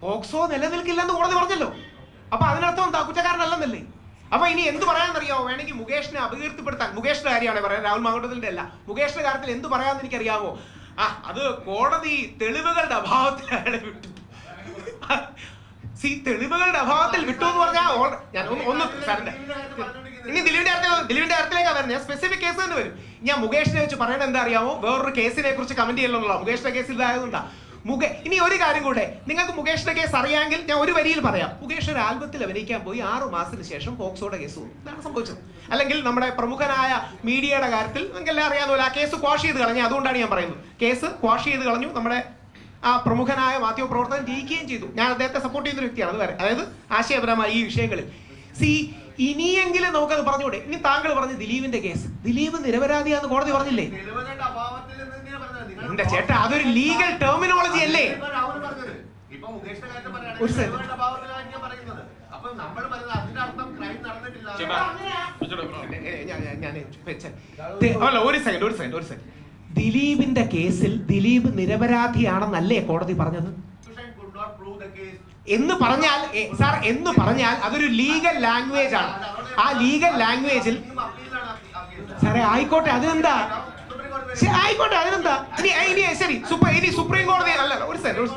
POCSO നിലനിൽക്കില്ലെന്ന് കോടതി പറഞ്ഞല്ലോ. അപ്പൊ അതിനർത്ഥം എന്താ? കുറ്റക്കാരനല്ലെന്നല്ലേ? അപ്പൊ ഇനി എന്ത് പറയാമെന്നറിയാമോ? വേണമെങ്കിൽ മുകേഷിനെ അപകീർത്തിപ്പെടുത്താൻ, മുകേഷിന്റെ കാര്യമാണ് പറയാൻ, രാഹുൽ മാങ്കൂട്ടത്തിന്റെ അല്ല, മുകേഷിന്റെ കാര്യത്തിൽ എന്ത് പറയാമെന്ന് എനിക്കറിയാമോ? അത് കോടതി തെളിവുകളുടെ അഭാവത്തിൽ വിട്ടു. തെളിവുകളുടെ അഭാവത്തിൽ വിട്ടു എന്ന് പറഞ്ഞാൽ ഞാൻ ഒന്ന് ഇനി ദിലീപിന്റെ കാര്യത്തിലേക്കാ വരുന്നത്. ഞാൻ സ്പെസിഫിക് കേസ് തന്നെ വരും. ഞാൻ മുകേഷിനെ വെച്ച് പറയണത് എന്താ അറിയാമോ? വേറൊരു കേസിനെ കുറിച്ച് കമന്റ് ചെയ്യണമെന്നുള്ള മുകേഷിന്റെ കേസ് ഇതായതുകൊണ്ടാ. ഇനി ഒരു കാര്യം കൂടെ, നിങ്ങൾക്ക് മുകേഷിന്റെ കേസ് അറിയാമെങ്കിൽ ഞാൻ ഒരു വരിയിൽ പറയാം. മുകേഷ് ഒരു ആൽബത്തിൽ അഭിനയിക്കാൻ പോയി 6 മാസത്തിന് ശേഷം പോക്സോയുടെ കേസ് വന്നു. ഇതാണ് സംഭവിച്ചത്. അല്ലെങ്കിൽ നമ്മുടെ പ്രമുഖനായ മീഡിയയുടെ കാര്യത്തിൽ നിങ്ങൾക്ക് എല്ലാം അറിയാമല്ലോ, ആ കേസ് ക്വാഷ് ചെയ്ത് കളഞ്ഞു. അതുകൊണ്ടാണ് ഞാൻ പറയുന്നത്, കേസ് ക്വാഷ് ചെയ്ത് കളഞ്ഞു. നമ്മുടെ ആ പ്രമുഖനായ മാധ്യമ പ്രവർത്തകൻ ജയിക്കുകയും ചെയ്തു. ഞാൻ അദ്ദേഹത്തെ സപ്പോർട്ട് ചെയ്യുന്ന ഒരു വ്യക്തിയാണ്. അത് വരെ, അതായത് ആശയപരമായ ഈ വിഷയങ്ങളിൽ ഇനിയെങ്കിലും നമുക്കത് പറഞ്ഞുകൂടെ? ഇനി താങ്കൾ പറഞ്ഞ ദിലീപിന്റെ കേസ്, ദിലീപ് നിരപരാധിയാന്ന് കോടതി പറഞ്ഞില്ലേ? എന്റെ ചേട്ടാ, അതൊരു ലീഗൽ ടെർമിനോളജി അല്ലേ? ഒരു സെക്കൻഡ്, ദിലീപിന്റെ കേസിൽ ദിലീപ് നിരപരാധിയാണെന്നല്ലേ കോടതി പറഞ്ഞത്? എന്ന് പറഞ്ഞാൽ സാർ, എന്ന് പറഞ്ഞാൽ അതൊരു ലീഗൽ ലാംഗ്വേജ് ആണ്. ആ ലീഗൽ ലാംഗ്വേജിൽ സാറേ ആയിക്കോട്ടെ, അതിനെന്താ? ആയിക്കോട്ടെ, അതിനെന്താ? ഇനി ശരി, ഇനി സുപ്രീം കോടതി അല്ല, ഒരു സെക്കൻഡ്,